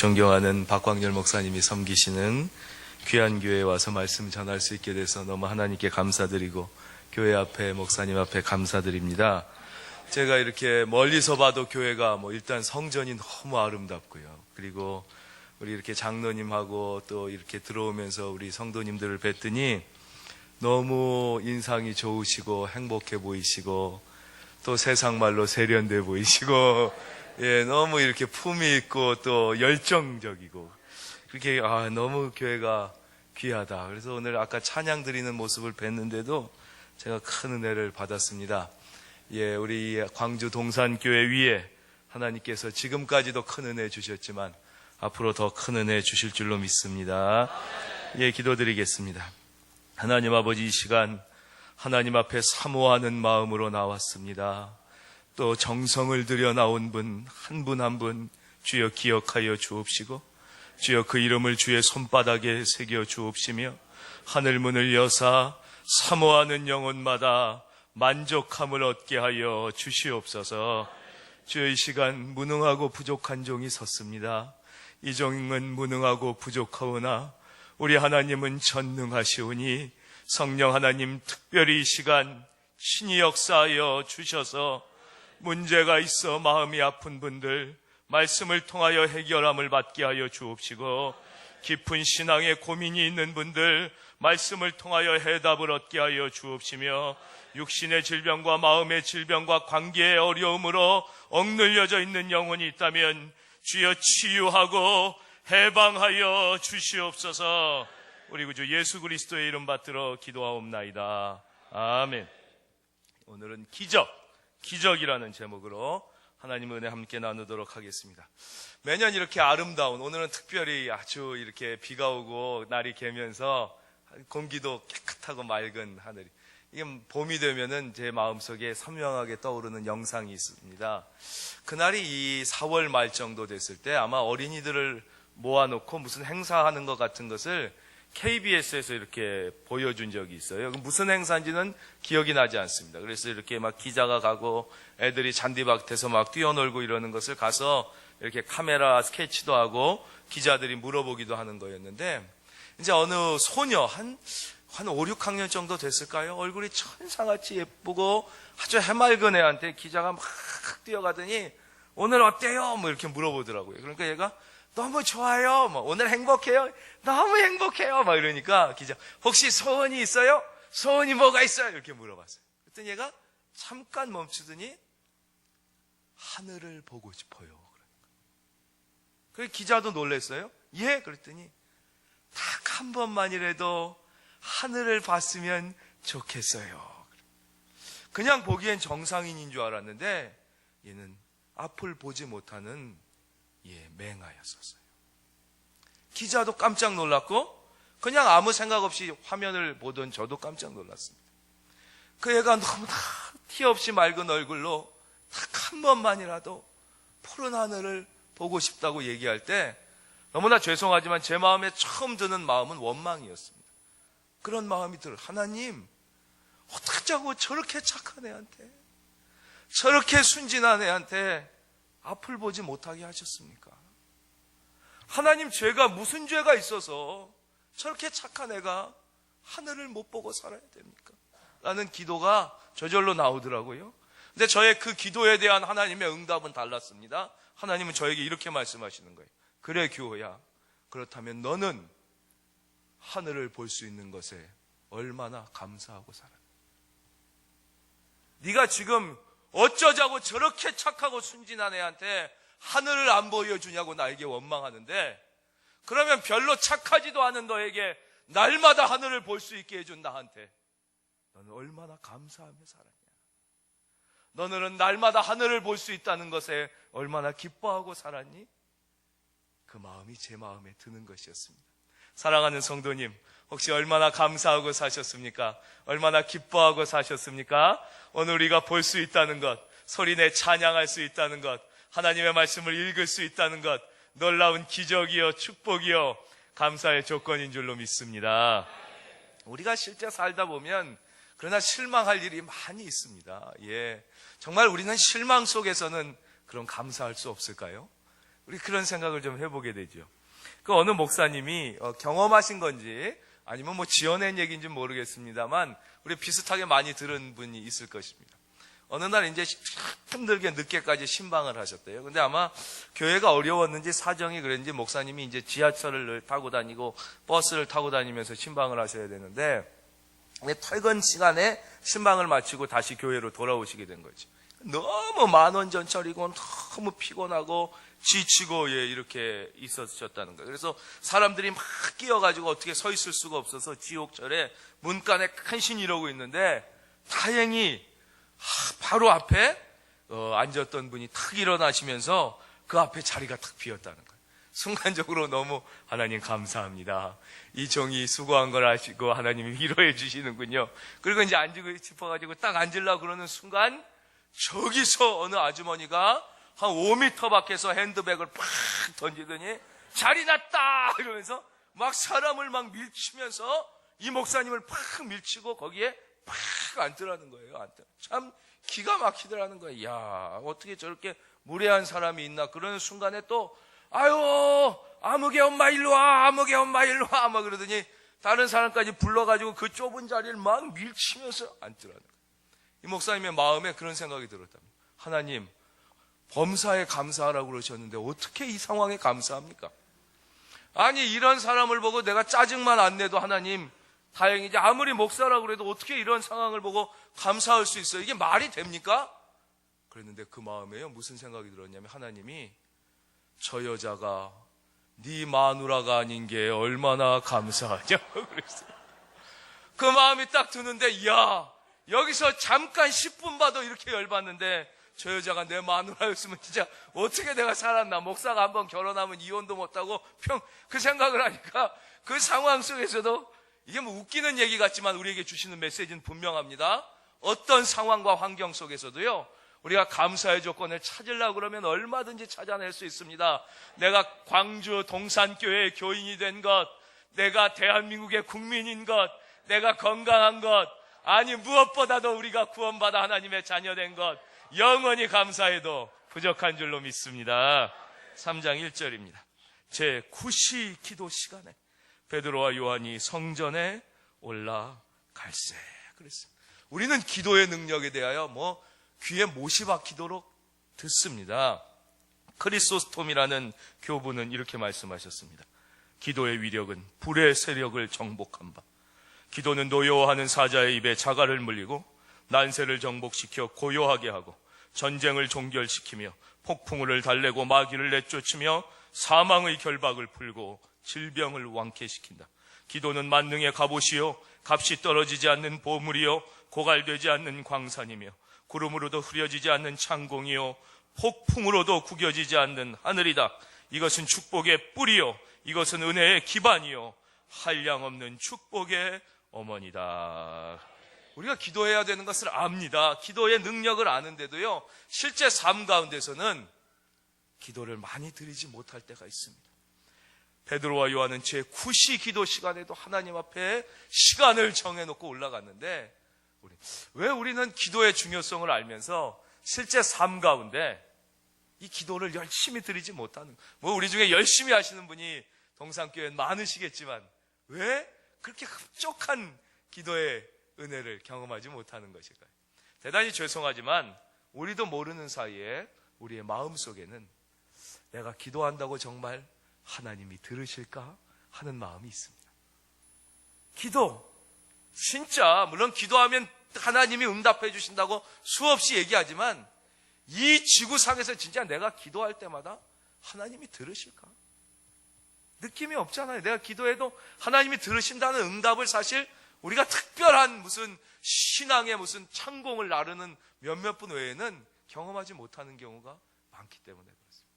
존경하는 박광열 목사님이 섬기시는 귀한 교회에 와서 말씀 전할 수 있게 돼서 너무 하나님께 감사드리고 교회 앞에 목사님 앞에 감사드립니다. 제가 이렇게 멀리서 봐도 교회가 일단 성전이 너무 아름답고요. 그리고 우리 이렇게 장로님하고 또 이렇게 들어오면서 우리 성도님들을 뵀더니 너무 인상이 좋으시고 행복해 보이시고 또 세상 말로 세련돼 보이시고 너무 이렇게 품이 있고 또 열정적이고 그렇게 너무 교회가 귀하다. 그래서 오늘 아까 찬양 드리는 모습을 뵀는데도 제가 큰 은혜를 받았습니다. 우리 광주 동산교회 위에 하나님께서 지금까지도 큰 은혜 주셨지만 앞으로 더 큰 은혜 주실 줄로 믿습니다. 기도드리겠습니다. 하나님 아버지, 이 시간 하나님 앞에 사모하는 마음으로 나왔습니다. 또 정성을 들여 나온 분 한 분 한 분 주여 기억하여 주옵시고 주여 그 이름을 주의 손바닥에 새겨 주옵시며 하늘문을 여사 사모하는 영혼마다 만족함을 얻게 하여 주시옵소서. 주여, 이 시간 무능하고 부족한 종이 섰습니다. 이 종은 무능하고 부족하오나 우리 하나님은 전능하시오니 성령 하나님 특별히 이 시간 신이 역사하여 주셔서 문제가 있어 마음이 아픈 분들 말씀을 통하여 해결함을 받게 하여 주옵시고 깊은 신앙에 고민이 있는 분들 말씀을 통하여 해답을 얻게 하여 주옵시며 육신의 질병과 마음의 질병과 관계의 어려움으로 억눌려져 있는 영혼이 있다면 주여 치유하고 해방하여 주시옵소서. 우리 구주 예수 그리스도의 이름 받들어 기도하옵나이다. 아멘. 오늘은 기적이라는 제목으로 하나님의 은혜 함께 나누도록 하겠습니다. 매년 이렇게 아름다운, 오늘은 특별히 아주 이렇게 비가 오고 날이 개면서 공기도 깨끗하고 맑은 하늘이, 이게 봄이 되면은 제 마음속에 선명하게 떠오르는 영상이 있습니다. 그날이 이 4월 말 정도 됐을 때 아마 어린이들을 모아놓고 무슨 행사하는 것 같은 것을 KBS에서 이렇게 보여준 적이 있어요. 무슨 행사인지는 기억이 나지 않습니다. 그래서 이렇게 막 기자가 가고 애들이 잔디밭에서 막 뛰어놀고 이러는 것을 가서 이렇게 카메라 스케치도 하고 기자들이 물어보기도 하는 거였는데, 이제 어느 소녀 한 5, 6학년 정도 됐을까요? 얼굴이 천사같이 예쁘고 아주 해맑은 애한테 기자가 막 뛰어가더니 오늘 어때요? 이렇게 물어보더라고요. 그러니까 얘가 너무 좋아요. 오늘 행복해요? 너무 행복해요. 이러니까 기자, 혹시 소원이 있어요? 소원이 뭐가 있어요? 이렇게 물어봤어요. 그랬더니 얘가 잠깐 멈추더니 하늘을 보고 싶어요. 그래서 기자도 놀랐어요. 예? 그랬더니 딱 한 번만이라도 하늘을 봤으면 좋겠어요. 그냥 보기엔 정상인인 줄 알았는데 얘는 앞을 보지 못하는 맹아였었어요. 기자도 깜짝 놀랐고 그냥 아무 생각 없이 화면을 보던 저도 깜짝 놀랐습니다. 그 애가 너무 티 없이 맑은 얼굴로 딱 한 번만이라도 푸른 하늘을 보고 싶다고 얘기할 때 너무나 죄송하지만 제 마음에 처음 드는 마음은 원망이었습니다. 그런 마음이 들어요. 하나님, 어쩌자고 저렇게 착한 애한테, 저렇게 순진한 애한테 앞을 보지 못하게 하셨습니까? 하나님, 죄가 무슨 죄가 있어서 저렇게 착한 애가 하늘을 못 보고 살아야 됩니까? 라는 기도가 저절로 나오더라고요. 근데 저의 그 기도에 대한 하나님의 응답은 달랐습니다. 하나님은 저에게 이렇게 말씀하시는 거예요. 그래, 규호야, 그렇다면 너는 하늘을 볼 수 있는 것에 얼마나 감사하고 살아. 네가 지금 어쩌자고 저렇게 착하고 순진한 애한테 하늘을 안 보여주냐고 나에게 원망하는데, 그러면 별로 착하지도 않은 너에게 날마다 하늘을 볼 수 있게 해준 나한테 너는 얼마나 감사하며 살았냐. 너는 날마다 하늘을 볼 수 있다는 것에 얼마나 기뻐하고 살았니? 그 마음이 제 마음에 드는 것이었습니다. 사랑하는 성도님, 혹시 얼마나 감사하고 사셨습니까? 얼마나 기뻐하고 사셨습니까? 오늘 우리가 볼 수 있다는 것, 소리내 찬양할 수 있다는 것, 하나님의 말씀을 읽을 수 있다는 것, 놀라운 기적이요 축복이요 감사의 조건인 줄로 믿습니다. 우리가 실제 살다 보면 그러나 실망할 일이 많이 있습니다. 정말 우리는 실망 속에서는 그런 감사할 수 없을까요? 우리 그런 생각을 좀 해보게 되죠. 그 어느 목사님이 경험하신 건지 아니면 뭐 지어낸 얘기인지 모르겠습니다만 우리 비슷하게 많이 들은 분이 있을 것입니다. 어느 날 이제 힘들게 늦게까지 신방을 하셨대요. 근데 아마 교회가 어려웠는지 사정이 그랬는지 목사님이 이제 지하철을 타고 다니고 버스를 타고 다니면서 신방을 하셔야 되는데 퇴근 시간에 신방을 마치고 다시 교회로 돌아오시게 된 거죠. 너무 만원전철이고 너무 피곤하고 지치고 이렇게 있으셨다는 거예요. 그래서 사람들이 막 끼어가지고 어떻게 서 있을 수가 없어서 지옥철에 문간에 간신히 이러고 있는데 다행히 바로 앞에 앉았던 분이 탁 일어나시면서 그 앞에 자리가 탁 비었다는 거예요. 순간적으로 너무 하나님 감사합니다. 이 종이 수고한 걸 아시고 하나님이 위로해 주시는군요. 그리고 이제 앉고 싶어가지고 딱 앉으려고 그러는 순간 저기서 어느 아주머니가 한 5m 밖에서 핸드백을 팍 던지더니 자리 났다 이러면서 막 사람을 막 밀치면서 이 목사님을 팍 밀치고 거기에 팍 앉으라는 거예요. 참 기가 막히더라는 거예요. 야, 어떻게 저렇게 무례한 사람이 있나. 그러는 순간에 또 아유 아무개 엄마 일로 와, 아무개 엄마 일로 와 막 그러더니 다른 사람까지 불러가지고 그 좁은 자리를 막 밀치면서 앉으라는 거예요. 이 목사님의 마음에 그런 생각이 들었답니다. 하나님, 범사에 감사하라고 그러셨는데 어떻게 이 상황에 감사합니까? 아니 이런 사람을 보고 내가 짜증만 안 내도 하나님 다행이지 아무리 목사라고 그래도 어떻게 이런 상황을 보고 감사할 수 있어요? 이게 말이 됩니까? 그랬는데 그 마음에요 무슨 생각이 들었냐면 하나님이 저 여자가 네 마누라가 아닌 게 얼마나 감사하냐고 그랬어요. 그 마음이 딱 드는데 이야 여기서 잠깐 10분 봐도 이렇게 열받는데 저 여자가 내 마누라였으면 진짜 어떻게 내가 살았나. 목사가 한번 결혼하면 이혼도 못하고 그 생각을 하니까 그 상황 속에서도 이게 뭐 웃기는 얘기 같지만 우리에게 주시는 메시지는 분명합니다. 어떤 상황과 환경 속에서도요 우리가 감사의 조건을 찾으려고 그러면 얼마든지 찾아낼 수 있습니다. 내가 광주 동산교회의 교인이 된 것, 내가 대한민국의 국민인 것, 내가 건강한 것, 아니 무엇보다도 우리가 구원받아 하나님의 자녀된 것, 영원히 감사해도 부족한 줄로 믿습니다. 3장 1절입니다. 제9시 기도 시간에 베드로와 요한이 성전에 올라갈세 그랬어요. 우리는 기도의 능력에 대하여 귀에 못이 박히도록 듣습니다. 크리소스톰이라는 교부는 이렇게 말씀하셨습니다. 기도의 위력은 불의 세력을 정복한 바, 기도는 노여워하는 사자의 입에 자갈을 물리고 난세를 정복시켜 고요하게 하고 전쟁을 종결시키며 폭풍우를 달래고 마귀를 내쫓으며 사망의 결박을 풀고 질병을 완쾌시킨다. 기도는 만능의 갑옷이요 값이 떨어지지 않는 보물이요 고갈되지 않는 광산이며 구름으로도 흐려지지 않는 창공이요 폭풍으로도 구겨지지 않는 하늘이다. 이것은 축복의 뿌리요 이것은 은혜의 기반이요 한량없는 축복의 어머니다. 우리가 기도해야 되는 것을 압니다. 기도의 능력을 아는데도요 실제 삶 가운데서는 기도를 많이 드리지 못할 때가 있습니다. 베드로와 요한은 제9시 기도 시간에도 하나님 앞에 시간을 정해놓고 올라갔는데 왜 우리는 기도의 중요성을 알면서 실제 삶 가운데 이 기도를 열심히 드리지 못하는, 우리 중에 열심히 하시는 분이 동산교회는 많으시겠지만 왜 그렇게 흡족한 기도의 은혜를 경험하지 못하는 것일까요? 대단히 죄송하지만 우리도 모르는 사이에 우리의 마음속에는 내가 기도한다고 정말 하나님이 들으실까 하는 마음이 있습니다. 기도 진짜 물론 기도하면 하나님이 응답해 주신다고 수없이 얘기하지만 이 지구상에서 진짜 내가 기도할 때마다 하나님이 들으실까? 느낌이 없잖아요. 내가 기도해도 하나님이 들으신다는 응답을 사실 우리가 특별한 무슨 신앙의 무슨 창공을 나르는 몇몇 분 외에는 경험하지 못하는 경우가 많기 때문에 그렇습니다.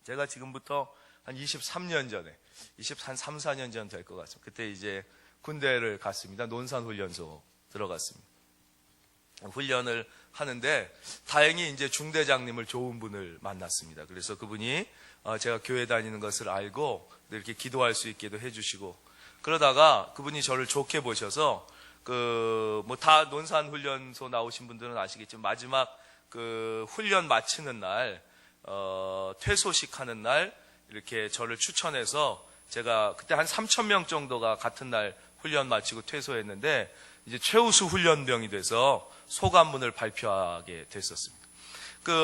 제가 지금부터 한 23년 전에, 3, 4년 전 될 것 같습니다. 그때 이제 군대를 갔습니다. 논산훈련소 들어갔습니다. 훈련을 하는데 다행히 이제 중대장님을 좋은 분을 만났습니다. 그래서 그분이 제가 교회 다니는 것을 알고 이렇게 기도할 수 있게도 해주시고 그러다가 그분이 저를 좋게 보셔서 다 논산훈련소 나오신 분들은 아시겠지만 마지막 훈련 마치는 날 퇴소식 하는 날 이렇게 저를 추천해서 제가 그때 한 3,000명 정도가 같은 날 훈련 마치고 퇴소했는데 이제 최우수 훈련병이 돼서 소감문을 발표하게 됐었습니다.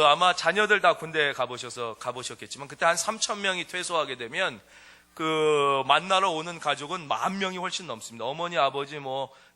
아마 자녀들 다 군대 가보셨겠지만 그때 한 3,000명이 퇴소하게 되면 만나러 오는 가족은 10,000명이 훨씬 넘습니다. 어머니, 아버지,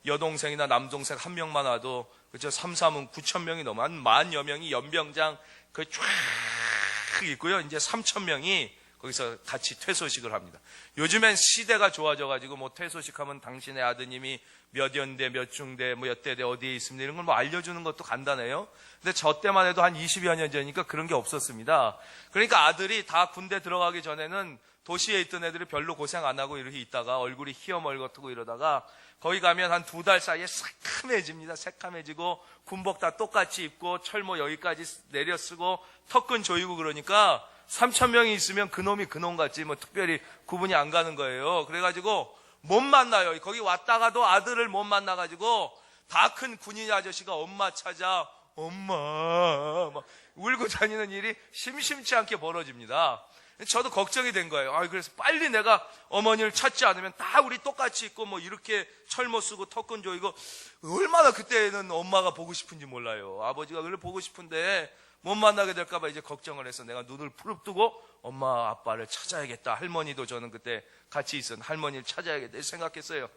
여동생이나 남동생 한 명만 와도, 그죠? 3,3은 9,000명이 넘어. 한 10,000여 명이 연병장 쫙 있고요. 이제 3,000명이 거기서 같이 퇴소식을 합니다. 요즘엔 시대가 좋아져가지고 퇴소식 하면 당신의 아드님이 몇 연대, 몇 중대, 몇 대대 어디에 있습니다. 이런 걸 알려주는 것도 간단해요. 근데 저 때만 해도 한 20여 년 전이니까 그런 게 없었습니다. 그러니까 아들이 다 군대 들어가기 전에는 도시에 있던 애들이 별로 고생 안 하고 이렇게 있다가 얼굴이 희어멀거트고 이러다가 거기 가면 한 2달 사이에 새카매집니다. 새카매지고 군복 다 똑같이 입고 철모 여기까지 내려 쓰고 턱끈 조이고 그러니까 3,000명이 있으면 그놈이 그놈 같지 특별히 구분이 안 가는 거예요. 그래가지고 못 만나요. 거기 왔다가도 아들을 못 만나가지고 다 큰 군인 아저씨가 엄마 찾아 엄마 막 울고 다니는 일이 심심치 않게 벌어집니다. 저도 걱정이 된 거예요. 그래서 빨리 내가 어머니를 찾지 않으면 다 우리 똑같이 있고 이렇게 철모 쓰고 턱끈 조이고 얼마나 그때는 엄마가 보고 싶은지 몰라요. 아버지가 그걸 보고 싶은데 못 만나게 될까봐 이제 걱정을 해서 내가 눈을 부릅뜨고 엄마 아빠를 찾아야겠다. 할머니도 저는 그때 같이 있었는데 할머니를 찾아야겠다 생각했어요.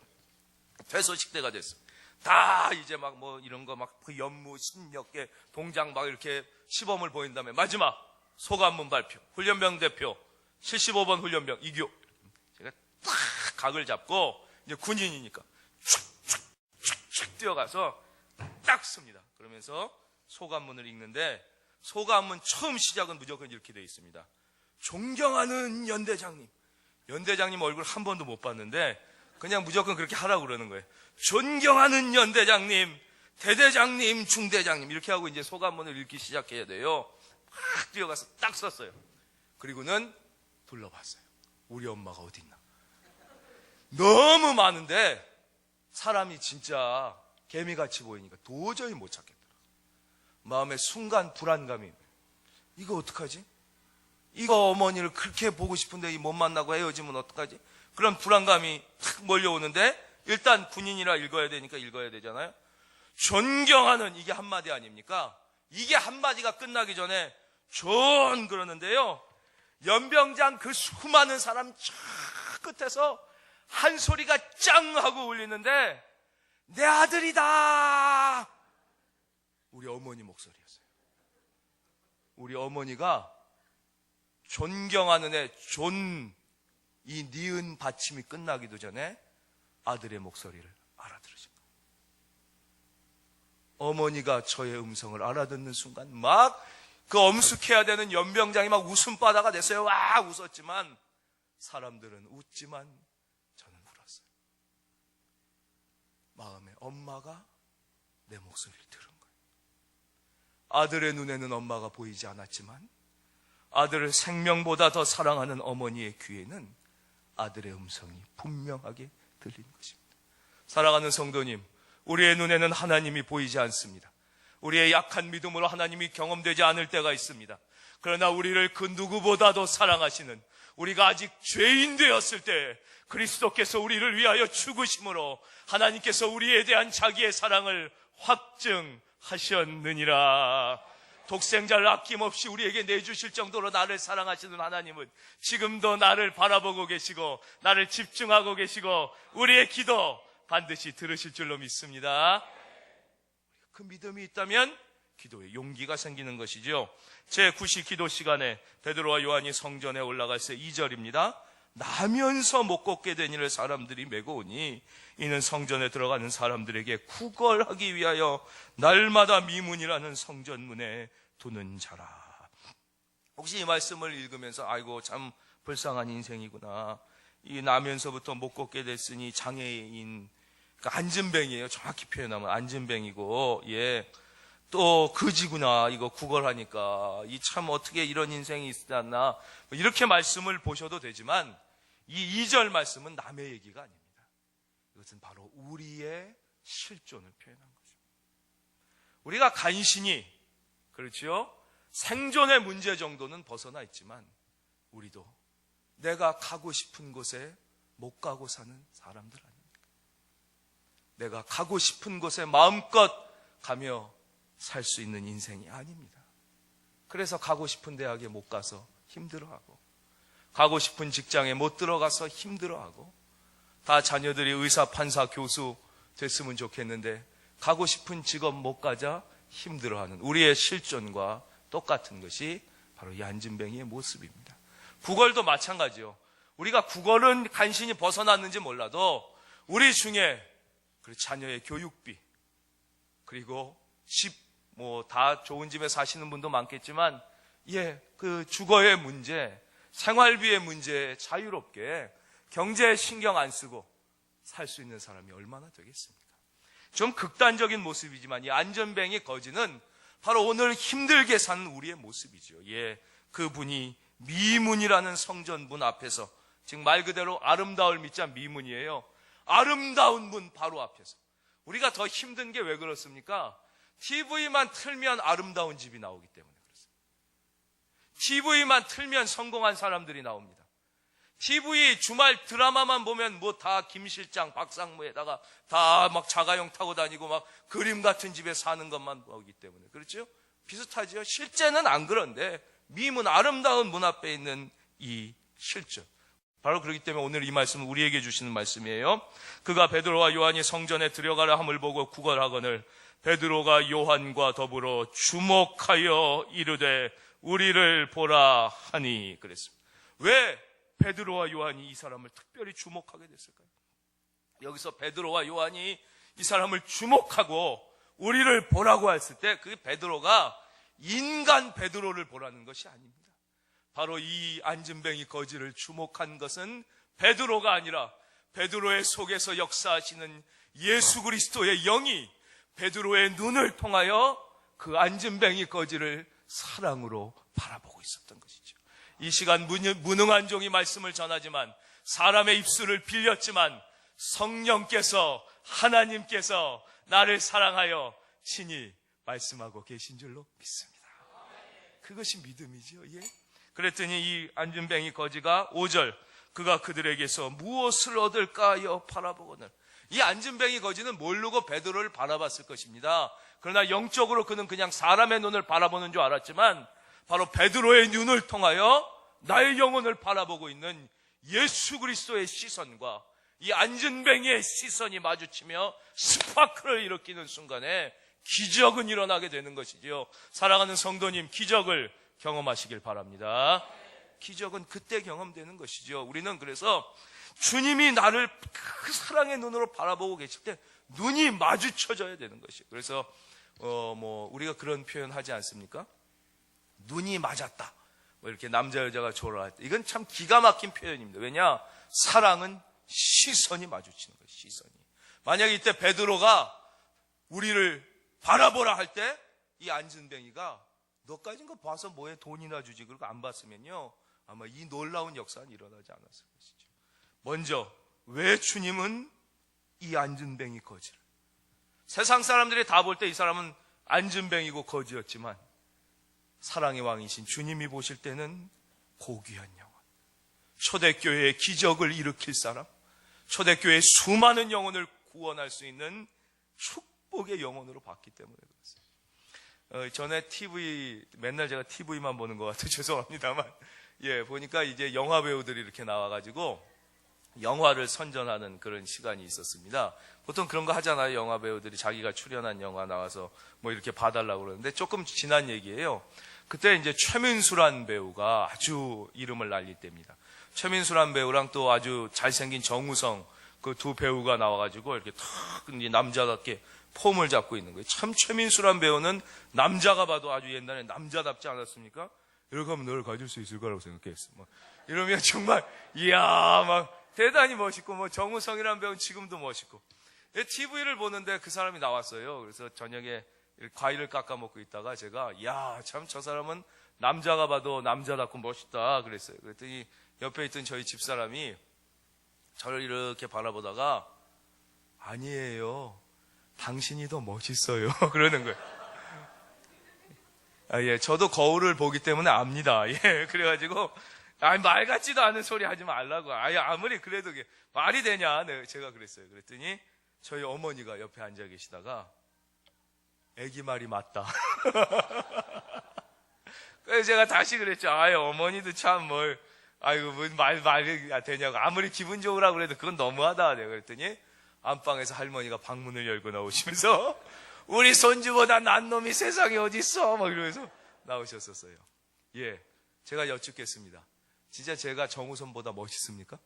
퇴소식 때가 됐어. 다 이제 이런 거 그 연무 신력계 동장 이렇게 시범을 보인 다음에 마지막 소감문 발표. 훈련병 대표 75번 훈련병 이교. 제가 딱 각을 잡고 이제 군인이니까 쭉 뛰어가서 딱 씁니다. 그러면서 소감문을 읽는데 소감문 처음 시작은 무조건 이렇게 되어 있습니다. 존경하는 연대장님. 연대장님 얼굴 한 번도 못 봤는데 그냥 무조건 그렇게 하라고 그러는 거예요. 존경하는 연대장님, 대대장님, 중대장님 이렇게 하고 이제 소감문을 읽기 시작해야 돼요. 막 뛰어가서 딱 썼어요. 그리고는 둘러봤어요. 우리 엄마가 어디 있나. 너무 많은데 사람이 진짜 개미같이 보이니까 도저히 못 찾겠더라고요. 마음에 순간 불안감이. 이거 어떡하지? 이거 어머니를 그렇게 보고 싶은데 못 만나고 헤어지면 어떡하지? 그런 불안감이 탁 몰려오는데 일단 군인이라 읽어야 되니까 읽어야 되잖아요. 존경하는 이게 한마디 아닙니까? 이게 한마디가 끝나기 전에 존 그러는데요. 연병장 그 수많은 사람 저 끝에서 한 소리가 짱 하고 울리는데 내 아들이다. 우리 어머니 목소리였어요. 우리 어머니가 존경하는 애 이 니은 받침이 끝나기도 전에 아들의 목소리를 알아들으신 거예요. 어머니가 저의 음성을 알아듣는 순간 막 그 엄숙해야 되는 연병장이 막 웃음바다가 됐어요. 와 웃었지만 사람들은 웃지만 저는 울었어요. 마음에 엄마가 내 목소리를 들은 거예요. 아들의 눈에는 엄마가 보이지 않았지만 아들을 생명보다 더 사랑하는 어머니의 귀에는 아들의 음성이 분명하게 들린 것입니다. 사랑하는 성도님, 우리의 눈에는 하나님이 보이지 않습니다. 우리의 약한 믿음으로 하나님이 경험되지 않을 때가 있습니다. 그러나 우리를 그 누구보다도 사랑하시는, 우리가 아직 죄인 되었을 때 그리스도께서 우리를 위하여 죽으심으로 하나님께서 우리에 대한 자기의 사랑을 확증하셨느니라. 독생자를 아낌없이 우리에게 내주실 정도로 나를 사랑하시는 하나님은 지금도 나를 바라보고 계시고 나를 집중하고 계시고 우리의 기도 반드시 들으실 줄로 믿습니다. 그 믿음이 있다면 기도에 용기가 생기는 것이죠. 제9시 기도 시간에 베드로와 요한이 성전에 올라가서 2절입니다. 나면서 못 걷게 된 이를 사람들이 메고 오니 이는 성전에 들어가는 사람들에게 구걸하기 위하여 날마다 미문이라는 성전문에 두는 자라. 혹시 이 말씀을 읽으면서 아이고 참 불쌍한 인생이구나. 이 나면서부터 못 걷게 됐으니 장애인, 그러니까 안진뱅이에요. 정확히 표현하면 안진뱅이고, 또 거지구나. 이거 구걸하니까 이 참 어떻게 이런 인생이 있었나. 이렇게 말씀을 보셔도 되지만 이 2절 말씀은 남의 얘기가 아닙니다. 이것은 바로 우리의 실존을 표현한 거죠. 우리가 간신히, 그렇죠? 생존의 문제 정도는 벗어나 있지만 우리도 내가 가고 싶은 곳에 못 가고 사는 사람들 아닙니까? 내가 가고 싶은 곳에 마음껏 가며 살 수 있는 인생이 아닙니다. 그래서 가고 싶은 대학에 못 가서 힘들어하고, 가고 싶은 직장에 못 들어가서 힘들어하고, 다 자녀들이 의사, 판사, 교수 됐으면 좋겠는데 가고 싶은 직업 못 가자 힘들어하는 우리의 실존과 똑같은 것이 바로 이 안진뱅이의 모습입니다. 구걸도 마찬가지요. 우리가 구걸은 간신히 벗어났는지 몰라도 우리 중에 자녀의 교육비, 그리고 집, 다 좋은 집에 사시는 분도 많겠지만, 그 주거의 문제, 생활비의 문제에 자유롭게 경제에 신경 안 쓰고 살 수 있는 사람이 얼마나 되겠습니까? 좀 극단적인 모습이지만 이 안진뱅이 거지는 바로 오늘 힘들게 사는 우리의 모습이죠. 그분이 미문이라는 성전 문 앞에서, 즉 말 그대로 아름다울 미자 미문이에요. 아름다운 문 바로 앞에서. 우리가 더 힘든 게 왜 그렇습니까? TV만 틀면 아름다운 집이 나오기 때문에 그렇습니다. TV만 틀면 성공한 사람들이 나옵니다. TV 주말 드라마만 보면 다 김 실장, 박상무에다가 다 막 자가용 타고 다니고 막 그림 같은 집에 사는 것만 보기 때문에 그렇죠? 비슷하죠? 실제는 안 그런데 미문, 아름다운 문 앞에 있는 이 실존, 바로 그렇기 때문에 오늘 이 말씀은 우리에게 주시는 말씀이에요. 그가 베드로와 요한이 성전에 들어가려 함을 보고 구걸하거늘 베드로가 요한과 더불어 주목하여 이르되 우리를 보라 하니 그랬습니다. 왜 베드로와 요한이 이 사람을 특별히 주목하게 됐을까요? 여기서 베드로와 요한이 이 사람을 주목하고 우리를 보라고 했을 때 그 베드로가 인간 베드로를 보라는 것이 아닙니다. 바로 이 안진뱅이 거지를 주목한 것은 베드로가 아니라 베드로의 속에서 역사하시는 예수 그리스도의 영이 베드로의 눈을 통하여 그 안진뱅이 거지를 사랑으로 바라보고 있었던 것이죠. 이 시간 무능한 종이 말씀을 전하지만, 사람의 입술을 빌렸지만 성령께서, 하나님께서 나를 사랑하여 친히 말씀하고 계신 줄로 믿습니다. 그것이 믿음이죠. 그랬더니 이 안진뱅이 거지가 5절, 그가 그들에게서 무엇을 얻을까 하여 바라보거늘. 이 안진뱅이 거지는 모르고 베드로를 바라봤을 것입니다. 그러나 영적으로 그는 그냥 사람의 눈을 바라보는 줄 알았지만 바로 베드로의 눈을 통하여 나의 영혼을 바라보고 있는 예수 그리스도의 시선과 이 안진뱅이의 시선이 마주치며 스파크를 일으키는 순간에 기적은 일어나게 되는 것이지요. 사랑하는 성도님, 기적을 경험하시길 바랍니다. 기적은 그때 경험되는 것이죠. 우리는 그래서 주님이 나를 그 사랑의 눈으로 바라보고 계실 때 눈이 마주쳐져야 되는 것이에요. 그래서 우리가 그런 표현 하지 않습니까? 눈이 맞았다. 이렇게 남자 여자가 졸아할 때, 이건 참 기가 막힌 표현입니다. 왜냐? 사랑은 시선이 마주치는 거예요. 시선이. 만약에 이때 베드로가 우리를 바라보라 할 때 이 안진뱅이가 너까진 거 봐서 뭐해, 돈이나 주지, 그리고 안 봤으면요 아마 이 놀라운 역사는 일어나지 않았을 것이죠. 먼저 왜 주님은 이 안진뱅이 거지를, 세상 사람들이 다 볼 때 이 사람은 안진뱅이고 거지였지만 사랑의 왕이신 주님이 보실 때는 고귀한 영혼, 초대교회의 기적을 일으킬 사람, 초대교회의 수많은 영혼을 구원할 수 있는 축복의 영혼으로 봤기 때문에 그렇습니다. 전에 맨날 제가 TV만 보는 것 같아요. 죄송합니다만. 보니까 이제 영화 배우들이 이렇게 나와가지고 영화를 선전하는 그런 시간이 있었습니다. 보통 그런 거 하잖아요. 영화 배우들이 자기가 출연한 영화 나와서 이렇게 봐달라고 그러는데, 조금 지난 얘기예요. 그때 이제 최민수란 배우가 아주 이름을 날릴 때입니다. 최민수란 배우랑 또 아주 잘생긴 정우성, 그 두 배우가 나와가지고 이렇게 탁 남자답게 폼을 잡고 있는 거예요. 참 최민수란 배우는 남자가 봐도 아주 옛날에 남자답지 않았습니까? 이렇게 하면 너를 가질 수 있을 거라고 생각했어. 이러면 정말 막 대단히 멋있고, 정우성이란 배우는 지금도 멋있고. TV를 보는데 그 사람이 나왔어요. 그래서 저녁에 과일을 깎아 먹고 있다가 제가 참 저 사람은 남자가 봐도 남자답고 멋있다 그랬어요. 그랬더니 옆에 있던 저희 집사람이 저를 이렇게 바라보다가 아니에요, 당신이 더 멋있어요 그러는 거예요. 예, 저도 거울을 보기 때문에 압니다. 예, 그래가지고, 말 같지도 않은 소리 하지 말라고. 아무리 그래도 말이 되냐. 네, 제가 그랬어요. 그랬더니 저희 어머니가 옆에 앉아 계시다가, 애기 말이 맞다. 그래서 제가 다시 그랬죠. 어머니도 참 말이 되냐고. 아무리 기분 좋으라고 그래도 그건 너무하다. 내가 그랬더니 안방에서 할머니가 방문을 열고 나오시면서 우리 손주보다 난 놈이 세상에 어딨어? 막 이러면서 나오셨었어요. 예. 제가 여쭙겠습니다. 진짜 제가 정우성보다 멋있습니까?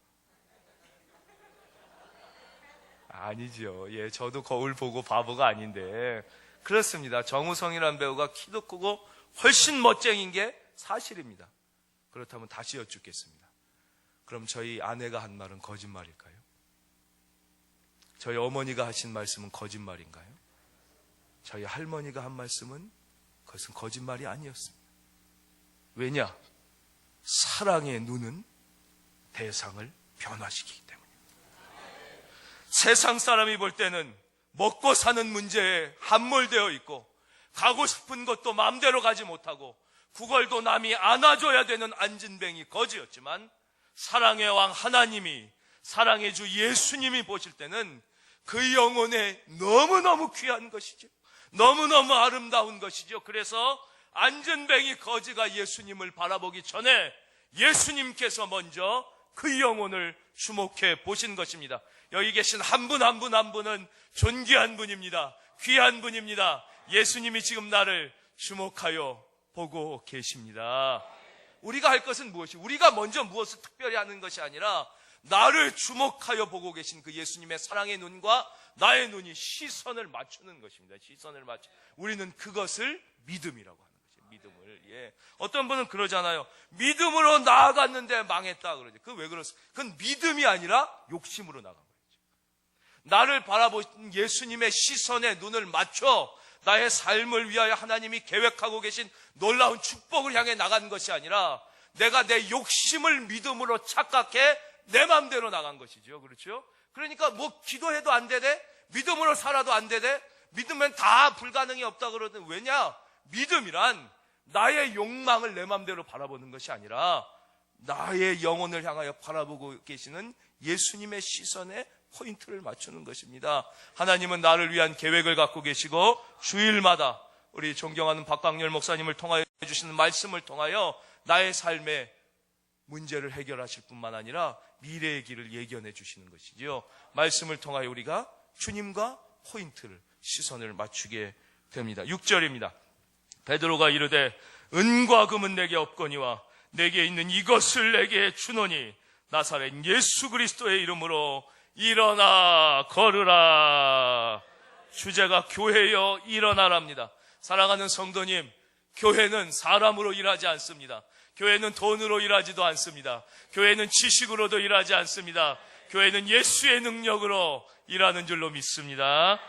아니죠. 예. 저도 거울 보고 바보가 아닌데. 그렇습니다. 정우성이라는 배우가 키도 크고 훨씬 멋쟁인 게 사실입니다. 그렇다면 다시 여쭙겠습니다. 그럼 저희 아내가 한 말은 거짓말일까요? 저희 어머니가 하신 말씀은 거짓말인가요? 저희 할머니가 한 말씀은 그것은 거짓말이 아니었습니다. 왜냐? 사랑의 눈은 대상을 변화시키기 때문입니다. 세상 사람이 볼 때는 먹고 사는 문제에 함몰되어 있고 가고 싶은 것도 마음대로 가지 못하고 구걸도 남이 안아줘야 되는 안진뱅이 거지였지만 사랑의 왕 하나님이, 사랑의 주 예수님이 보실 때는 그 영혼에 너무너무 귀한 것이죠. 너무너무 아름다운 것이죠. 그래서 안진뱅이 거지가 예수님을 바라보기 전에 예수님께서 먼저 그 영혼을 주목해 보신 것입니다. 여기 계신 한 분 한 분 한 분은 존귀한 분입니다. 귀한 분입니다. 예수님이 지금 나를 주목하여 보고 계십니다. 우리가 할 것은 무엇이? 우리가 먼저 무엇을 특별히 하는 것이 아니라 나를 주목하여 보고 계신 그 예수님의 사랑의 눈과 나의 눈이 시선을 맞추는 것입니다. 시선을 맞추. 우리는 그것을 믿음이라고 하는 것이에요. 믿음을. 예. 어떤 분은 그러잖아요. 믿음으로 나아갔는데 망했다 그러죠. 그건 왜 그렇습니까? 그건 믿음이 아니라 욕심으로 나간 거예요. 나를 바라보신 예수님의 시선에 눈을 맞춰 나의 삶을 위하여 하나님이 계획하고 계신 놀라운 축복을 향해 나간 것이 아니라 내가 내 욕심을 믿음으로 착각해 내 마음대로 나간 것이죠. 그렇죠? 그러니까 기도해도 안 되대? 믿음으로 살아도 안 되대? 믿으면 다 불가능이 없다 그러는데 왜냐? 믿음이란 나의 욕망을 내 마음대로 바라보는 것이 아니라 나의 영혼을 향하여 바라보고 계시는 예수님의 시선에 포인트를 맞추는 것입니다. 하나님은 나를 위한 계획을 갖고 계시고 주일마다 우리 존경하는 박광열 목사님을 통하여 주시는 말씀을 통하여 나의 삶의 문제를 해결하실 뿐만 아니라 미래의 길을 예견해 주시는 것이지요. 말씀을 통하여 우리가 주님과 포인트를, 시선을 맞추게 됩니다. 6절입니다. 베드로가 이르되 은과 금은 내게 없거니와 내게 있는 이것을 내게 주노니 나사렛 예수 그리스도의 이름으로 일어나 걸으라. 주제가 교회여 일어나랍니다. 사랑하는 성도님, 교회는 사람으로 일하지 않습니다. 교회는 돈으로 일하지도 않습니다. 교회는 지식으로도 일하지 않습니다. 교회는 예수의 능력으로 일하는 줄로 믿습니다.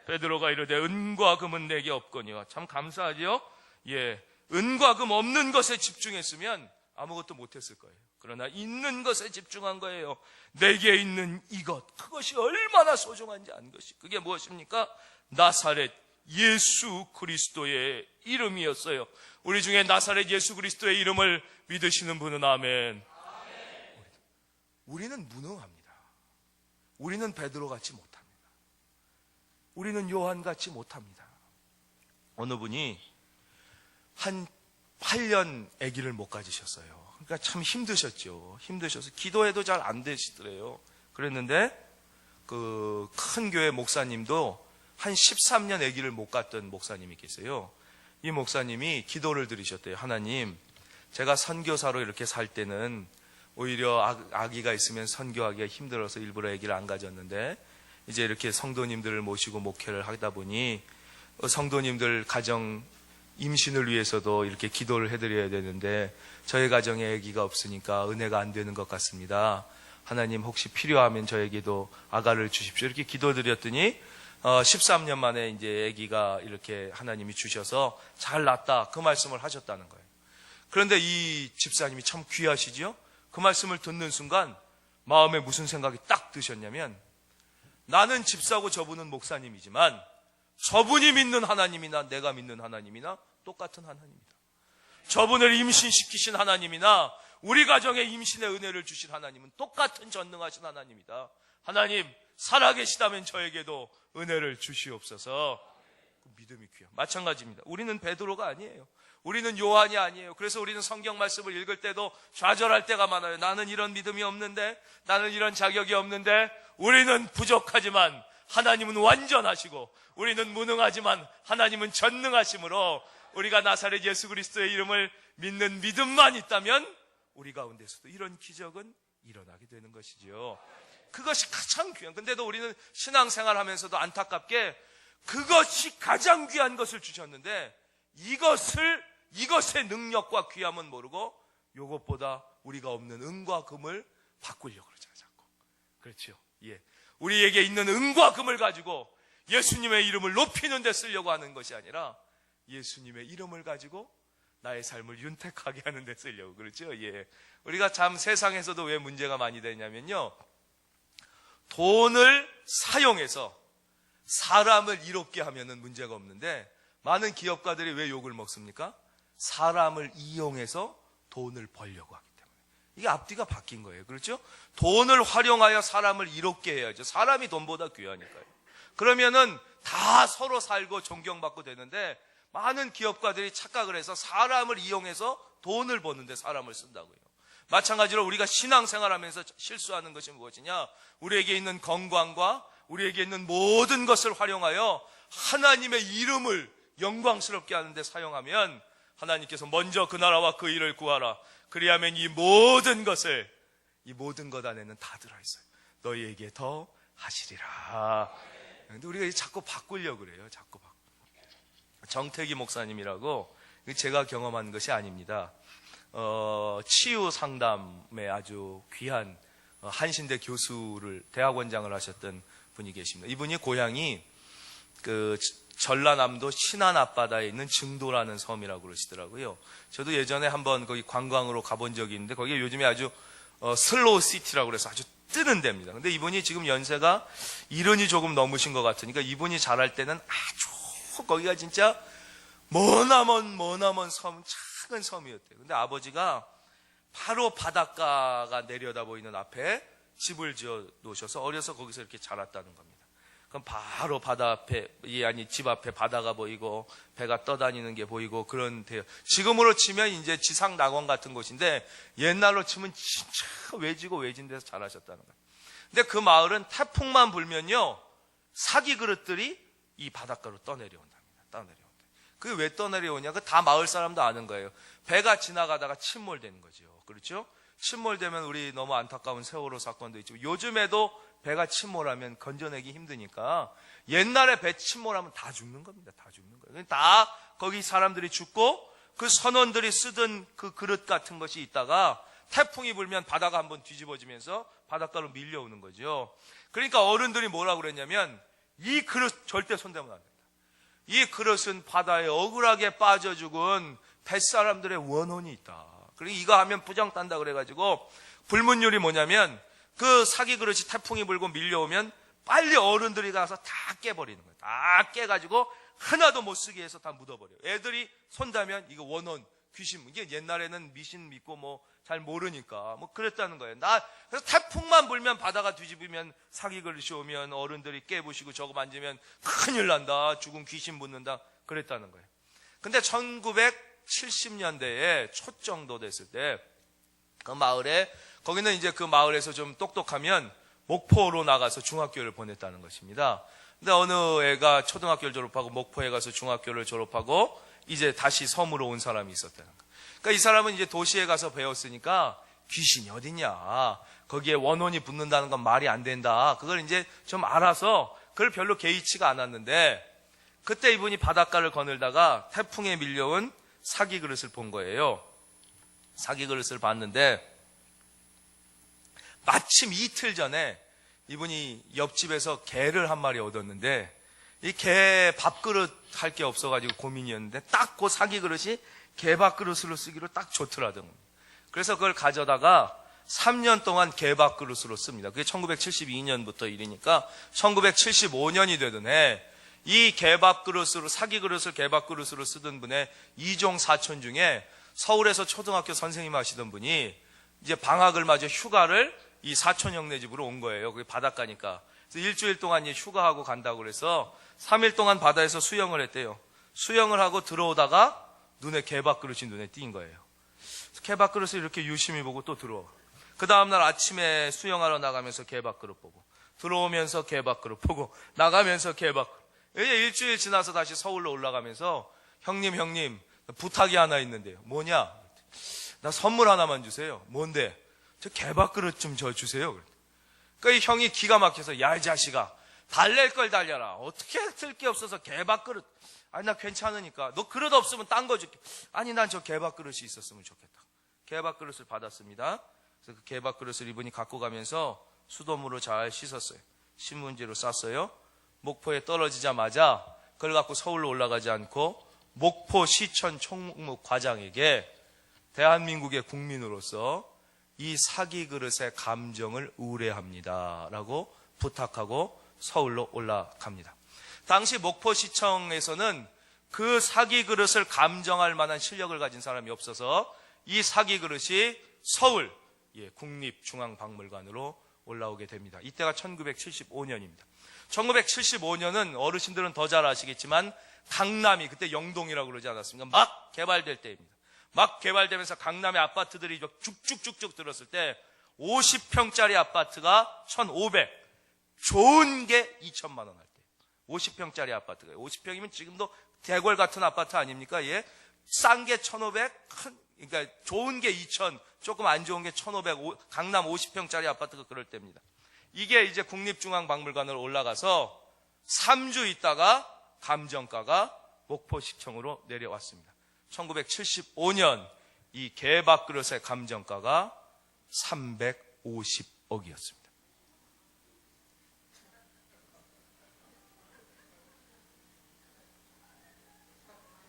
베드로가 이르되 은과 금은 내게 없거니와. 참 감사하죠? 예, 은과 금 없는 것에 집중했으면 아무것도 못했을 거예요. 그러나 있는 것에 집중한 거예요. 내게 있는 이것, 그것이 얼마나 소중한지 안 것이. 그게 무엇입니까? 나사렛 예수 그리스도의 이름이었어요. 우리 중에 나사렛 예수 그리스도의 이름을 믿으시는 분은 아멘. 우리는 무능합니다. 우리는 베드로같이 못합니다. 우리는 요한같이 못합니다. 어느 분이 한 8년 아기를 못 가지셨어요. 그러니까 참 힘드셨죠. 힘드셔서 기도해도 잘 안 되시더래요. 그랬는데 그 큰 교회 목사님도 한 13년 아기를 못 갔던 목사님이 계세요. 이 목사님이 기도를 드리셨대요. 하나님, 제가 선교사로 이렇게 살 때는 오히려 아기가 있으면 선교하기가 힘들어서 일부러 아기를 안 가졌는데 이제 이렇게 성도님들을 모시고 목회를 하다 보니 성도님들 가정 임신을 위해서도 이렇게 기도를 해드려야 되는데 저희 가정에 아기가 없으니까 은혜가 안 되는 것 같습니다. 하나님 혹시 필요하면 저에게도 아가를 주십시오. 이렇게 기도드렸더니 13년 만에 이제 아기가 이렇게 하나님이 주셔서 잘 낳았다, 그 말씀을 하셨다는 거예요. 그런데 이 집사님이 참 귀하시죠? 그 말씀을 듣는 순간 마음에 무슨 생각이 딱 드셨냐면, 나는 집사고 저분은 목사님이지만 저분이 믿는 하나님이나 내가 믿는 하나님이나 똑같은 하나님이다. 저분을 임신시키신 하나님이나 우리 가정에 임신의 은혜를 주신 하나님은 똑같은 전능하신 하나님이다. 하나님 살아계시다면 저에게도 은혜를 주시옵소서. 믿음이 귀한 마찬가지입니다. 우리는 베드로가 아니에요. 우리는 요한이 아니에요. 그래서 우리는 성경 말씀을 읽을 때도 좌절할 때가 많아요. 나는 이런 믿음이 없는데, 나는 이런 자격이 없는데. 우리는 부족하지만 하나님은 완전하시고, 우리는 무능하지만 하나님은 전능하심으로 우리가 나사렛 예수 그리스도의 이름을 믿는 믿음만 있다면 우리 가운데서도 이런 기적은 일어나게 되는 것이지요. 그것이 가장 귀한. 근데도 우리는 신앙생활 하면서도 안타깝게 그것이 가장 귀한 것을 주셨는데 이것의 능력과 귀함은 모르고 이것보다 우리가 없는 은과 금을 바꾸려고 그러잖아요. 자꾸. 그렇죠. 예. 우리에게 있는 은과 금을 가지고 예수님의 이름을 높이는 데 쓰려고 하는 것이 아니라 예수님의 이름을 가지고 나의 삶을 윤택하게 하는 데 쓰려고. 그렇죠. 예. 우리가 참 세상에서도 왜 문제가 많이 되냐면요, 돈을 사용해서 사람을 이롭게 하면은 문제가 없는데 많은 기업가들이 왜 욕을 먹습니까? 사람을 이용해서 돈을 벌려고 하기 때문에. 이게 앞뒤가 바뀐 거예요. 그렇죠? 돈을 활용하여 사람을 이롭게 해야죠. 사람이 돈보다 귀하니까요. 그러면은 다 서로 살고 존경받고 되는데 많은 기업가들이 착각을 해서 사람을 이용해서 돈을 버는데 사람을 쓴다고요. 마찬가지로 우리가 신앙생활하면서 실수하는 것이 무엇이냐? 우리에게 있는 건강과 우리에게 있는 모든 것을 활용하여 하나님의 이름을 영광스럽게 하는 데 사용하면 하나님께서 먼저 그 나라와 그 일을 구하라. 그리하면 이 모든 것 안에는 다 들어있어요. 너희에게 더 하시리라. 근데 우리가 자꾸 바꾸려고 그래요. 자꾸 바꾸려고. 정태기 목사님이라고, 제가 경험한 것이 아닙니다. 치유 상담에 아주 귀한 한신대 교수를, 대학원장을 하셨던 분이 계십니다. 이분이 고향이 그 전라남도 신안 앞바다에 있는 증도라는 섬이라고 그러시더라고요. 저도 예전에 한번 거기 관광으로 가본 적이 있는데 거기에 요즘에 아주 슬로우 시티라고 그래서 아주 뜨는 데입니다. 근데 이분이 지금 연세가 70이 조금 넘으신 것 같으니까 이분이 자랄 때는 아주 거기가 진짜 머나먼 섬, 작은 섬이었대요. 근데 아버지가 바로 바닷가가 내려다 보이는 앞에 집을 지어 놓으셔서 어려서 거기서 이렇게 자랐다는 겁니다. 그럼 바로 바다 앞에, 집 앞에 바다가 보이고 배가 떠다니는 게 보이고 그런 데요. 지금으로 치면 이제 지상 낙원 같은 곳인데 옛날로 치면 진짜 외지고 외진 데서 자라셨다는 거예요. 근데 그 마을은 태풍만 불면요, 사기 그릇들이 이 바닷가로 떠내려온답니다. 그게 왜 떠내려오냐? 그 다 마을 사람도 아는 거예요. 배가 지나가다가 침몰되는 거죠. 그렇죠? 침몰되면 우리 너무 안타까운 세월호 사건도 있지만 요즘에도 배가 침몰하면 건져내기 힘드니까 옛날에 배 침몰하면 다 죽는 겁니다. 다 죽는 거예요. 다 거기 사람들이 죽고 그 선원들이 쓰던 그 그릇 같은 것이 있다가 태풍이 불면 바다가 한번 뒤집어지면서 바닷가로 밀려오는 거죠. 그러니까 어른들이 뭐라고 그랬냐면 이 그릇 절대 손대면 안 된다. 이 그릇은 바다에 억울하게 빠져 죽은 뱃사람들의 원혼이 있다. 그리고 이거 하면 부정 딴다 그래가지고 불문율이 뭐냐면 그 사기 그릇이 태풍이 불고 밀려오면 빨리 어른들이 가서 다 깨버리는 거예요. 다 깨가지고 하나도 못 쓰게 해서 다 묻어버려요. 애들이 손다면 이거 원혼, 귀신, 이게 옛날에는 미신 믿고 뭐 잘 모르니까 뭐 그랬다는 거예요. 그래서 태풍만 불면 바다가 뒤집으면 사기 그릇이 오면 어른들이 깨부시고 저거 만지면 큰일 난다. 죽은 귀신 묻는다. 그랬다는 거예요. 근데 1970년대에 초 정도 됐을 때 그 마을에, 거기는 이제 그 마을에서 좀 똑똑하면 목포로 나가서 중학교를 보냈다는 것입니다. 근데 어느 애가 초등학교를 졸업하고 목포에 가서 중학교를 졸업하고 이제 다시 섬으로 온 사람이 있었다는 거예요. 그러니까 이 사람은 이제 도시에 가서 배웠으니까 귀신이 어딨냐, 거기에 원혼이 붙는다는 건 말이 안 된다, 그걸 이제 좀 알아서 그걸 별로 개의치가 않았는데 그때 이분이 바닷가를 거닐다가 태풍에 밀려온 사기 그릇을 본 거예요. 사기 그릇을 봤는데 마침 이틀 전에 이분이 옆집에서 개를 한 마리 얻었는데 이 개 밥그릇 할 게 없어가지고 고민이었는데 딱 그 사기 그릇이 개 밥그릇으로 쓰기로 딱 좋더라고요. 그래서 그걸 가져다가 3년 동안 개 밥그릇으로 씁니다. 그게 1972년부터 일이니까 1975년이 되던 해 이 개밥 그릇으로, 사기 그릇을 개밥 그릇으로 쓰던 분의 이종 사촌 중에 서울에서 초등학교 선생님 하시던 분이 이제 방학을 맞아 휴가를 이 사촌 형네 집으로 온 거예요. 그게 바닷가니까. 그래서 일주일 동안 휴가하고 간다고 그래서 3일 동안 바다에서 수영을 했대요. 수영을 하고 들어오다가 눈에 개밥 그릇이 눈에 띈 거예요. 개밥 그릇을 이렇게 유심히 보고 또 들어와. 그 다음날 아침에 수영하러 나가면서 개밥 그릇 보고, 들어오면서 개밥 그릇 보고, 나가면서 개밥 그릇. 이제 일주일 지나서 다시 서울로 올라가면서 형님 부탁이 하나 있는데요. 뭐냐? 나 선물 하나만 주세요. 뭔데? 저 개밥 그릇 좀 저 주세요. 그러니까 이 형이 기가 막혀서, 야, 이 자식아, 달랠 걸 달려라. 어떻게 쓸 게 없어서 개밥 그릇. 아니, 나 괜찮으니까. 너 그릇 없으면 딴 거 줄게. 아니, 난 저 개밥 그릇이 있었으면 좋겠다. 개밥 그릇을 받았습니다. 그래서 그 개밥 그릇을 이분이 갖고 가면서 수돗물로 잘 씻었어요. 신문지로 쌌어요. 목포에 떨어지자마자 그걸 갖고 서울로 올라가지 않고 목포시청 총무 과장에게 대한민국의 국민으로서 이 사기 그릇의 감정을 의뢰합니다 라고 부탁하고 서울로 올라갑니다. 당시 목포시청에서는 그 사기 그릇을 감정할 만한 실력을 가진 사람이 없어서 이 사기 그릇이 서울 국립중앙박물관으로 올라오게 됩니다. 이때가 1975년입니다. 1975년은 어르신들은 더 잘 아시겠지만 강남이, 그때 영동이라고 그러지 않았습니까? 막 개발될 때입니다. 막 개발되면서 강남의 아파트들이 쭉쭉쭉쭉 들었을 때 50평짜리 아파트가 1,500, 좋은 게 2천만 원 할 때. 50평짜리 아파트가 50평이면 지금도 대궐 같은 아파트 아닙니까? 예. 싼 게 1,500, 그러니까 좋은 게 2,000, 조금 안 좋은 게 1,500, 강남 50평짜리 아파트가 그럴 때입니다. 이게 이제 국립중앙박물관으로 올라가서 3주 있다가 감정가가 목포시청으로 내려왔습니다. 1975년 이 개밥 그릇의 감정가가 350억이었습니다.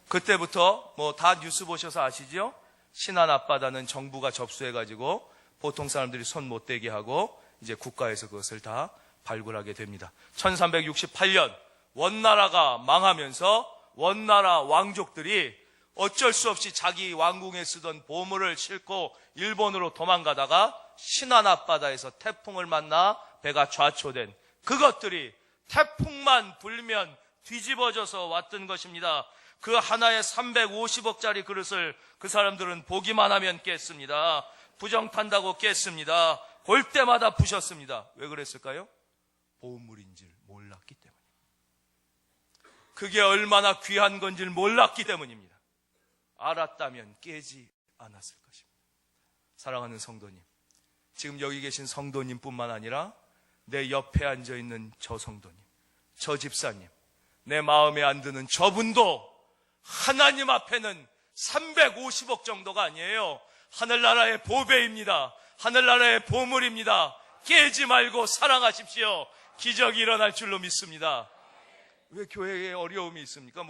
그때부터 뭐 다 뉴스 보셔서 아시죠? 신안 앞바다는 정부가 접수해가지고 보통 사람들이 손 못 대게 하고 이제 국가에서 그것을 다 발굴하게 됩니다. 1368년 원나라가 망하면서 원나라 왕족들이 어쩔 수 없이 자기 왕궁에 쓰던 보물을 싣고 일본으로 도망가다가 신안 앞바다에서 태풍을 만나 배가 좌초된 그것들이 태풍만 불면 뒤집어져서 왔던 것입니다. 그 하나에 350억짜리 그릇을 그 사람들은 보기만 하면 깼습니다. 부정탄다고 깼습니다. 볼 때마다 부셨습니다. 왜 그랬을까요? 보물인 줄 몰랐기 때문입니다. 그게 얼마나 귀한 건지를 몰랐기 때문입니다. 알았다면 깨지 않았을 것입니다. 사랑하는 성도님, 지금 여기 계신 성도님뿐만 아니라 내 옆에 앉아있는 저 성도님, 저 집사님, 내 마음에 안 드는 저분도 하나님 앞에는 350억 정도가 아니에요. 하늘나라의 보배입니다. 하늘나라의 보물입니다. 깨지 말고 사랑하십시오. 기적이 일어날 줄로 믿습니다. 왜 교회에 어려움이 있습니까?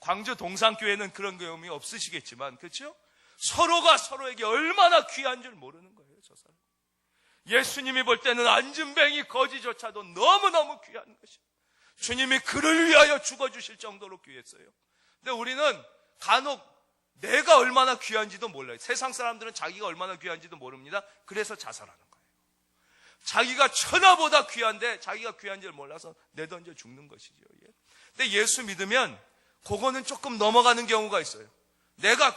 광주 동산교회는 그런 경험이 없으시겠지만, 그렇죠? 서로가 서로에게 얼마나 귀한 줄 모르는 거예요, 저 사람. 예수님이 볼 때는 안진뱅이 거지조차도 너무너무 귀한 것이에요. 주님이 그를 위하여 죽어주실 정도로 귀했어요. 근데 우리는 간혹 내가 얼마나 귀한지도 몰라요. 세상 사람들은 자기가 얼마나 귀한지도 모릅니다. 그래서 자살하는 거예요. 자기가 천하보다 귀한데 자기가 귀한지를 몰라서 내던져 죽는 것이죠. 근데 예수 믿으면 그거는 조금 넘어가는 경우가 있어요. 내가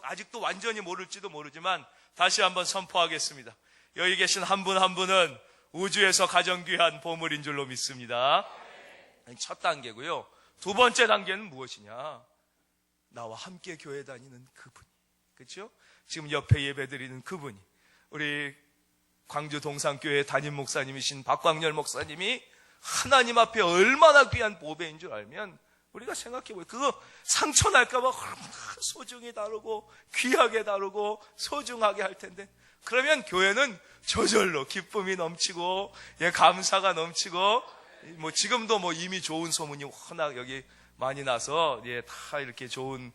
아직도 완전히 모를지도 모르지만 다시 한번 선포하겠습니다. 여기 계신 한 분 한 분은 우주에서 가장 귀한 보물인 줄로 믿습니다. 첫 단계고요. 두 번째 단계는 무엇이냐? 나와 함께 교회 다니는 그분이, 그렇죠? 지금 옆에 예배드리는 그분이, 우리 광주 동산교회 담임 목사님이신 박광열 목사님이 하나님 앞에 얼마나 귀한 보배인 줄 알면 우리가 생각해보요. 그거 상처 날까봐 소중히 다루고 귀하게 다루고 소중하게 할 텐데, 그러면 교회는 저절로 기쁨이 넘치고 감사가 넘치고, 지금도 이미 좋은 소문이 워낙 여기 많이 나서 다 이렇게 좋은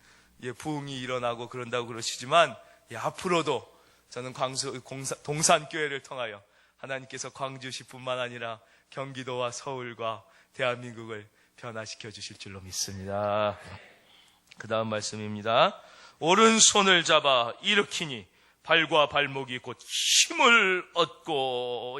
부흥이 일어나고 그런다고 그러시지만, 앞으로도 저는 동산교회를 통하여 하나님께서 광주시뿐만 아니라 경기도와 서울과 대한민국을 변화시켜 주실 줄로 믿습니다. 그 다음 말씀입니다. 오른손을 잡아 일으키니 발과 발목이 곧 힘을 얻고,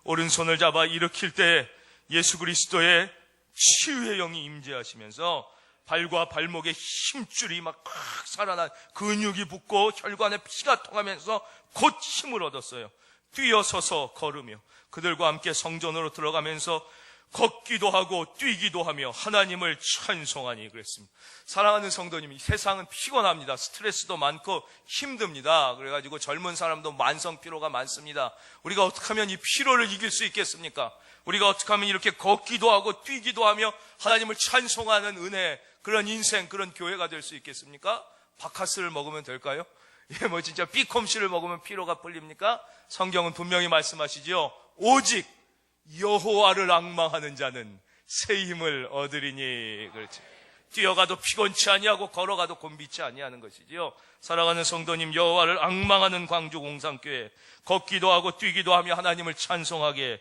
오른손을 잡아 일으킬 때 예수 그리스도의 치유의 영이 임재하시면서 발과 발목에 힘줄이 막 살아난 근육이 붙고 혈관에 피가 통하면서 곧 힘을 얻었어요. 뛰어서서 걸으며 그들과 함께 성전으로 들어가면서 걷기도 하고 뛰기도 하며 하나님을 찬송하니 그랬습니다. 사랑하는 성도님, 세상은 피곤합니다. 스트레스도 많고 힘듭니다. 그래가지고 젊은 사람도 만성 피로가 많습니다. 우리가 어떻게 하면 이 피로를 이길 수 있겠습니까? 우리가 어떻게 하면 이렇게 걷기도 하고 뛰기도 하며 하나님을 찬송하는 은혜, 그런 인생, 그런 교회가 될 수 있겠습니까? 바카스를 먹으면 될까요? 진짜 비콤씨를 먹으면 피로가 풀립니까? 성경은 분명히 말씀하시죠. 오직 여호와를 앙망하는 자는 새 힘을 얻으리니. 그렇죠. 뛰어가도 피곤치 아니하고 걸어가도 곤비치 아니하는 것이지요. 사랑하는 성도님, 여호와를 앙망하는 광주 공산교회, 걷기도 하고 뛰기도 하며 하나님을 찬송하게,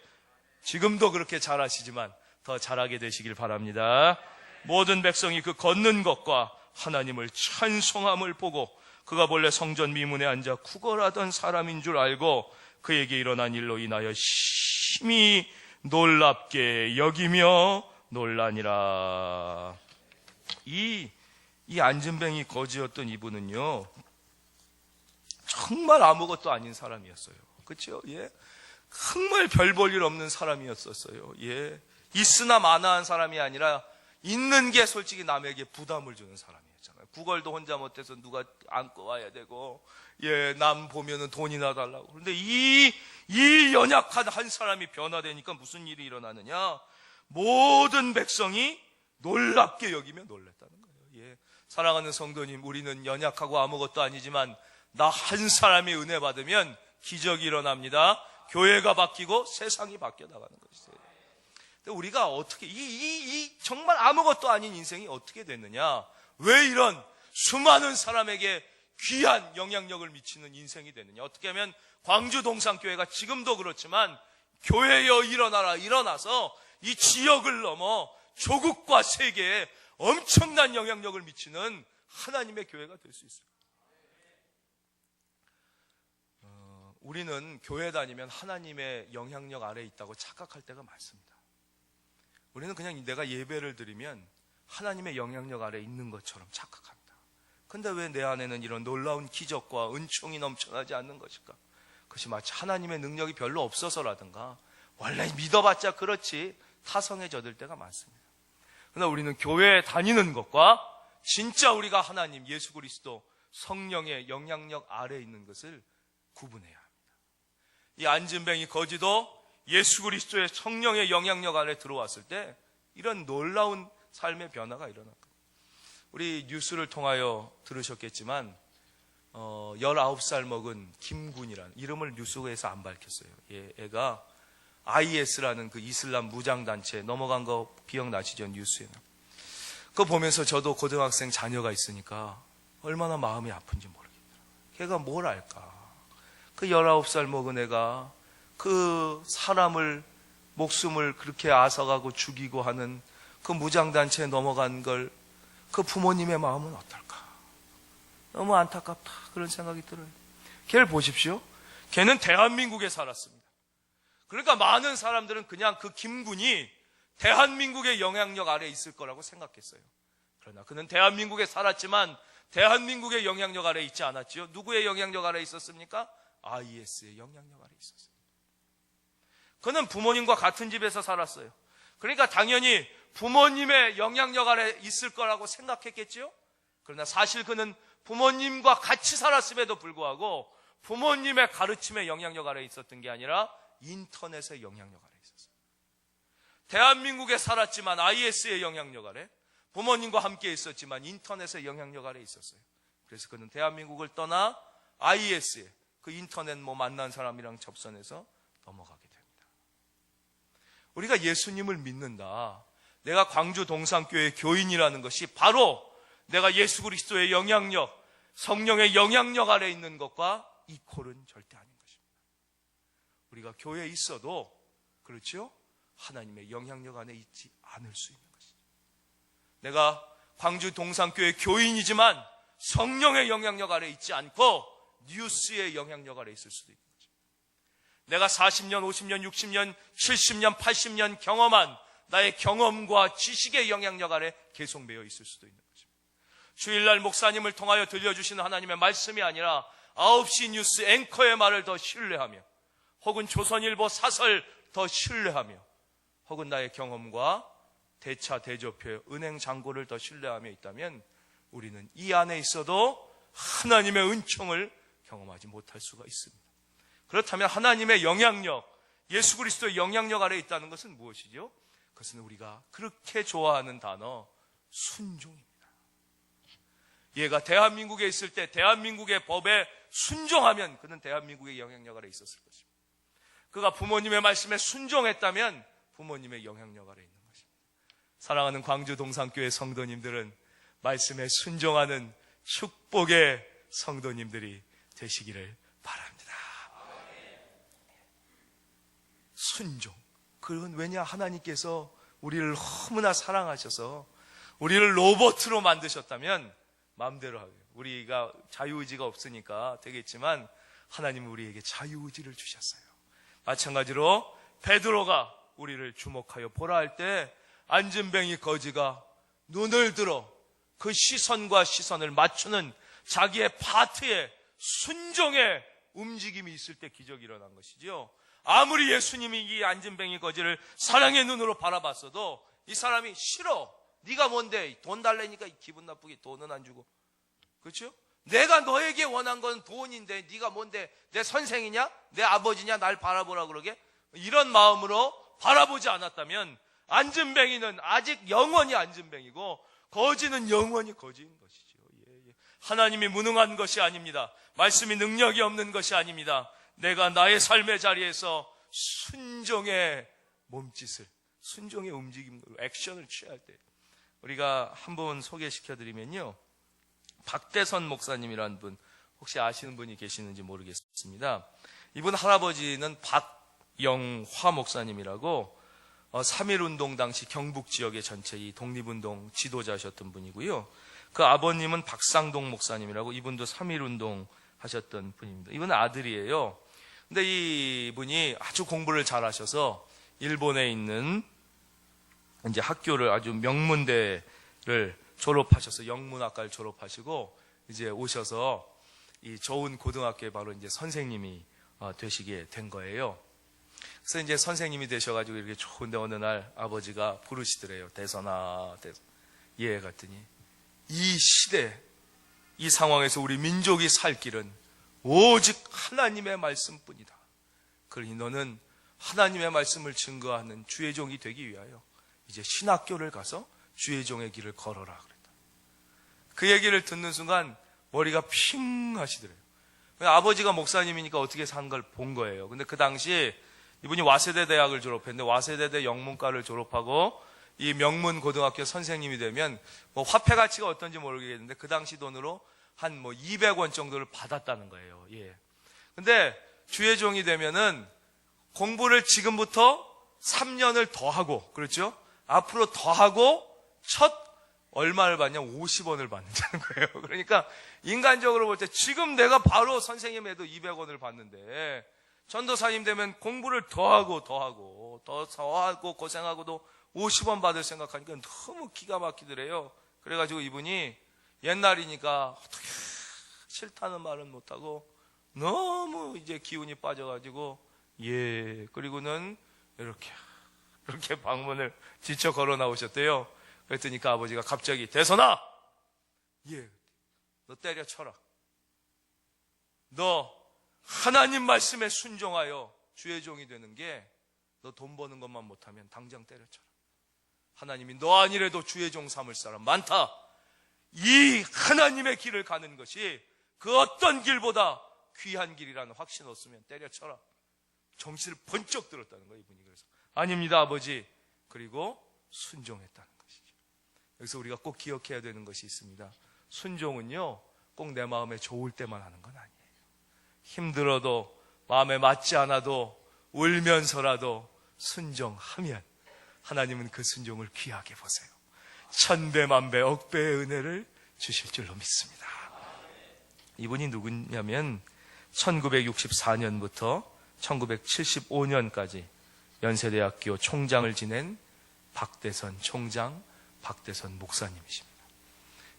지금도 그렇게 잘하시지만 더 잘하게 되시길 바랍니다. 모든 백성이 그 걷는 것과 하나님을 찬송함을 보고 그가 본래 성전 미문에 앉아 구걸하던 사람인 줄 알고 그에게 일어난 일로 인하여 심히 놀랍게 여기며 놀라니라. 이 안진뱅이 거지였던 이분은요, 정말 아무것도 아닌 사람이었어요. 그렇죠? 정말 별 볼 일 없는 사람이었었어요. 있으나 마나한 사람이 아니라 있는 게 솔직히 남에게 부담을 주는 사람이었잖아요. 구걸도 혼자 못해서 누가 안고 와야 되고, 남 보면은 돈이나 달라고. 그런데 이 연약한 한 사람이 변화되니까 무슨 일이 일어나느냐? 모든 백성이 놀랍게 여기며 놀랐다는 거예요. 사랑하는 성도님, 우리는 연약하고 아무것도 아니지만 나 한 사람이 은혜 받으면 기적이 일어납니다. 교회가 바뀌고 세상이 바뀌어 나가는 것이에요. 우리가 어떻게 정말 아무것도 아닌 인생이 어떻게 됐느냐? 왜 이런 수많은 사람에게 귀한 영향력을 미치는 인생이 됐느냐? 어떻게 하면 광주 동산교회가 지금도 그렇지만 교회여 일어나라, 일어나서 이 지역을 넘어 조국과 세계에 엄청난 영향력을 미치는 하나님의 교회가 될 수 있어요. 우리는 교회 다니면 하나님의 영향력 아래에 있다고 착각할 때가 많습니다. 우리는 그냥 내가 예배를 드리면 하나님의 영향력 아래에 있는 것처럼 착각합니다. 근데 왜 내 안에는 이런 놀라운 기적과 은총이 넘쳐나지 않는 것일까? 그것이 마치 하나님의 능력이 별로 없어서라든가, 원래 믿어봤자 그렇지 타성에 젖을 때가 많습니다. 그러나 우리는 교회에 다니는 것과 진짜 우리가 하나님, 예수 그리스도, 성령의 영향력 아래에 있는 것을 구분해야 합니다. 이 안진뱅이 거지도 예수 그리스도의 성령의 영향력 안에 들어왔을 때 이런 놀라운 삶의 변화가 일어났거든요. 우리 뉴스를 통하여 들으셨겠지만 19살 먹은 김군이라는, 이름을 뉴스에서 안 밝혔어요. 애가 IS라는 그 이슬람 무장단체에 넘어간 거 기억나시죠? 뉴스에는. 그거 보면서 저도 고등학생 자녀가 있으니까 얼마나 마음이 아픈지 모르겠더라고요. 걔가 뭘 알까? 그 19살 먹은 애가 그 사람을, 목숨을 그렇게 앗아가고 죽이고 하는 그 무장단체에 넘어간 걸, 그 부모님의 마음은 어떨까? 너무 안타깝다, 그런 생각이 들어요. 걔를 보십시오. 걔는 대한민국에 살았습니다. 그러니까 많은 사람들은 그냥 그 김군이 대한민국의 영향력 아래에 있을 거라고 생각했어요. 그러나 그는 대한민국에 살았지만 대한민국의 영향력 아래에 있지 않았지요. 누구의 영향력 아래에 있었습니까? IS의 영향력 아래에 있었어요. 그는 부모님과 같은 집에서 살았어요. 그러니까 당연히 부모님의 영향력 아래 있을 거라고 생각했겠지요. 그러나 사실 그는 부모님과 같이 살았음에도 불구하고 부모님의 가르침의 영향력 아래 있었던 게 아니라 인터넷의 영향력 아래 있었어요. 대한민국에 살았지만 IS의 영향력 아래, 부모님과 함께 있었지만 인터넷의 영향력 아래 있었어요. 그래서 그는 대한민국을 떠나 IS의 그 인터넷 만난 사람이랑 접선해서 넘어가게 됩니다. 우리가 예수님을 믿는다, 내가 광주 동산교회 교인이라는 것이 바로 내가 예수 그리스도의 영향력, 성령의 영향력 아래 있는 것과 이퀄은 절대 아닌 것입니다. 우리가 교회에 있어도, 그렇죠? 하나님의 영향력 안에 있지 않을 수 있는 것이죠. 내가 광주 동산교회 교인이지만 성령의 영향력 아래 있지 않고 뉴스의 영향력 아래 있을 수도 있는 거죠. 내가 40년, 50년, 60년, 70년, 80년 경험한 나의 경험과 지식의 영향력 아래 계속 매여 있을 수도 있는 거죠. 주일날 목사님을 통하여 들려주시는 하나님의 말씀이 아니라 9시 뉴스 앵커의 말을 더 신뢰하며, 혹은 조선일보 사설 더 신뢰하며, 혹은 나의 경험과 대차, 대조표, 은행 잔고를 더 신뢰하며 있다면 우리는 이 안에 있어도 하나님의 은총을 경험하지 못할 수가 있습니다. 그렇다면 하나님의 영향력, 예수 그리스도의 영향력 아래 있다는 것은 무엇이죠? 그것은 우리가 그렇게 좋아하는 단어, 순종입니다. 얘가 대한민국에 있을 때 대한민국의 법에 순종하면 그는 대한민국의 영향력 아래 있었을 것입니다. 그가 부모님의 말씀에 순종했다면 부모님의 영향력 아래 있는 것입니다. 사랑하는 광주 동산교회 성도님들은 말씀에 순종하는 축복의 성도님들이 되시기를 바랍니다. 순종. 그건 왜냐? 하나님께서 우리를 너무나 사랑하셔서 우리를 로봇으로 만드셨다면 마음대로 하게. 우리가 자유의지가 없으니까 되겠지만 하나님은 우리에게 자유의지를 주셨어요. 마찬가지로 베드로가 우리를 주목하여 보라 할 때 안진뱅이 거지가 눈을 들어 그 시선과 시선을 맞추는 자기의 파트에 순종의 움직임이 있을 때 기적이 일어난 것이죠. 아무리 예수님이 이 안진뱅이 거지를 사랑의 눈으로 바라봤어도 이 사람이 싫어. 네가 뭔데? 돈 달래니까 기분 나쁘게 돈은 안 주고. 그렇죠? 내가 너에게 원한 건 돈인데 네가 뭔데? 내 선생이냐? 내 아버지냐? 날 바라보라 그러게? 이런 마음으로 바라보지 않았다면 안진뱅이는 아직 영원히 안진뱅이고 거지는 영원히 거지인 것이죠. 하나님이 무능한 것이 아닙니다. 말씀이 능력이 없는 것이 아닙니다. 내가 나의 삶의 자리에서 순종의 몸짓을, 순종의 움직임, 액션을 취할 때 우리가 한 분 소개시켜드리면요, 박대선 목사님이라는 분, 혹시 아시는 분이 계시는지 모르겠습니다. 이분 할아버지는 박영화 목사님이라고 3.1운동 당시 경북 지역의 전체 이 독립운동 지도자셨던 분이고요. 그 아버님은 박상동 목사님이라고, 이분도 3.1운동 하셨던 분입니다. 이분은 아들이에요. 근데 이분이 아주 공부를 잘하셔서 일본에 있는 이제 학교를, 아주 명문대를 졸업하셔서 영문학과를 졸업하시고 이제 오셔서 이 좋은 고등학교에 바로 이제 선생님이 되시게 된 거예요. 그래서 이제 선생님이 되셔가지고 이렇게 좋은데 어느 날 아버지가 부르시더래요. 대선아, 예, 갔더니 이 시대, 이 상황에서 우리 민족이 살 길은 오직 하나님의 말씀뿐이다. 그러니 너는 하나님의 말씀을 증거하는 주의 종이 되기 위하여 이제 신학교를 가서 주의 종의 길을 걸어라 그랬다. 그 얘기를 듣는 순간 머리가 핑 하시더래요. 아버지가 목사님이니까 어떻게 산 걸 본 거예요. 근데 그 당시 이분이 와세대 대학을 졸업했는데 와세대대 영문과를 졸업하고 이 명문 고등학교 선생님이 되면 뭐 화폐 가치가 어떤지 모르겠는데 그 당시 돈으로 한 뭐 200원 정도를 받았다는 거예요. 예. 근데 주의 종이 되면은 공부를 지금부터 3년을 더 하고, 그렇죠? 앞으로 더 하고 첫 얼마를 받냐? 50원을 받는다는 거예요. 그러니까 인간적으로 볼 때 지금 내가 바로 선생님 해도 200원을 받는데 전도사님 되면 공부를 더 하고 고생하고도 50원 받을 생각하니까 너무 기가 막히더래요. 그래가지고 이분이 옛날이니까 어떻게 싫다는 말은 못하고 너무 이제 기운이 빠져가지고 그리고는 이렇게 방문을 지쳐 걸어 나오셨대요. 그랬더니 그 아버지가 갑자기 대선아, 너 때려쳐라. 너 하나님 말씀에 순종하여 주의 종이 되는 게 너 돈 버는 것만 못하면 당장 때려쳐라. 하나님이 너 아니래도 주의 종 삼을 사람 많다. 이 하나님의 길을 가는 것이 그 어떤 길보다 귀한 길이라는 확신 없으면 때려쳐라. 정신을 번쩍 들었다는 거예요, 이분이. 그래서 아닙니다, 아버지. 그리고 순종했다는 것이죠. 여기서 우리가 꼭 기억해야 되는 것이 있습니다. 순종은요, 꼭 내 마음에 좋을 때만 하는 건 아니에요. 힘들어도, 마음에 맞지 않아도, 울면서라도 순종하면 하나님은 그 순종을 귀하게 보세요. 천배 만배 억배의 은혜를 주실 줄로 믿습니다. 이분이 누구냐면 1964년부터 1975년까지 연세대학교 총장을 지낸 박대선 총장, 박대선 목사님이십니다.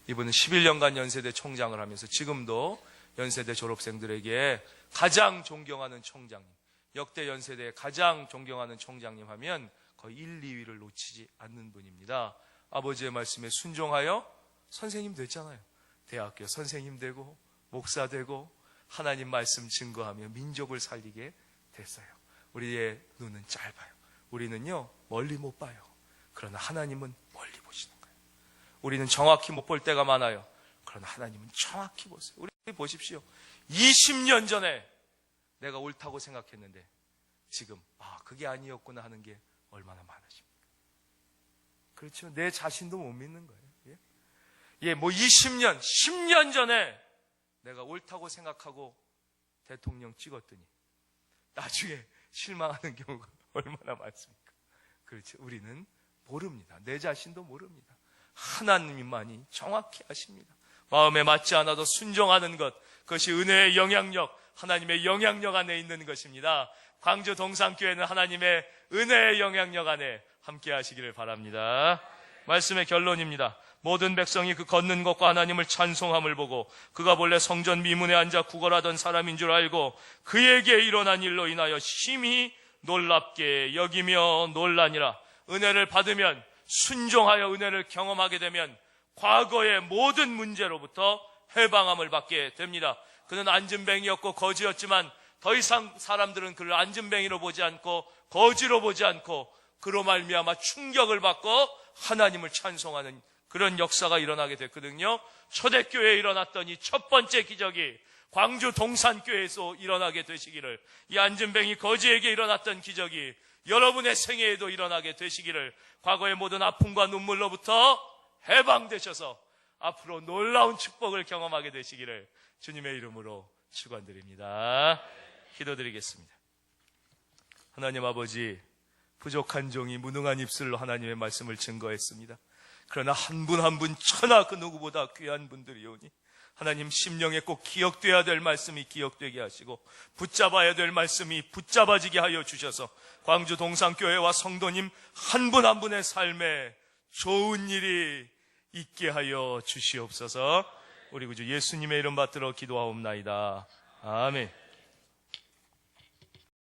이분은 11년간 연세대 총장을 하면서 지금도 연세대 졸업생들에게 가장 존경하는 총장님, 역대 연세대에 가장 존경하는 총장님 하면 거의 1, 2위를 놓치지 않는 분입니다. 아버지의 말씀에 순종하여 선생님 됐잖아요. 대학교 선생님 되고 목사 되고 하나님 말씀 증거하며 민족을 살리게 됐어요. 우리의 눈은 짧아요. 우리는요 멀리 못 봐요. 그러나 하나님은 멀리 보시는 거예요. 우리는 정확히 못 볼 때가 많아요. 그러나 하나님은 정확히 보세요. 우리 보십시오. 20년 전에 내가 옳다고 생각했는데 지금 그게 아니었구나 하는 게 얼마나 많으십니까? 그렇죠. 내 자신도 못 믿는 거예요. 20년, 10년 전에 내가 옳다고 생각하고 대통령 찍었더니 나중에 실망하는 경우가 얼마나 많습니까? 그렇죠. 우리는 모릅니다. 내 자신도 모릅니다. 하나님만이 정확히 아십니다. 마음에 맞지 않아도 순종하는 것, 그것이 은혜의 영향력, 하나님의 영향력 안에 있는 것입니다. 광주 동산교회는 하나님의 은혜의 영향력 안에 함께 하시기를 바랍니다. 말씀의 결론입니다. 모든 백성이 그 걷는 것과 하나님을 찬송함을 보고 그가 본래 성전 미문에 앉아 구걸하던 사람인 줄 알고 그에게 일어난 일로 인하여 심히 놀랍게 여기며 놀라니라. 은혜를 받으면, 순종하여 은혜를 경험하게 되면 과거의 모든 문제로부터 해방함을 받게 됩니다. 그는 안진뱅이였고 거지였지만 더 이상 사람들은 그를 안진뱅이로 보지 않고 거지로 보지 않고 그로 말미암아 충격을 받고 하나님을 찬송하는 그런 역사가 일어나게 됐거든요. 초대교회에 일어났던 이 첫 번째 기적이 광주 동산교회에서 일어나게 되시기를, 이 안진뱅이 거지에게 일어났던 기적이 여러분의 생애에도 일어나게 되시기를, 과거의 모든 아픔과 눈물로부터 해방되셔서 앞으로 놀라운 축복을 경험하게 되시기를 주님의 이름으로 축원드립니다. 기도드리겠습니다. 하나님 아버지, 부족한 종이 무능한 입술로 하나님의 말씀을 증거했습니다. 그러나 한 분 한 분 천하 그 누구보다 귀한 분들이오니 하나님 심령에 꼭 기억돼야 될 말씀이 기억되게 하시고 붙잡아야 될 말씀이 붙잡아지게 하여 주셔서 광주 동산교회와 성도님 한 분 한 분의 삶에 좋은 일이 있게 하여 주시옵소서. 우리 구주 예수님의 이름 받들어 기도하옵나이다. 아멘.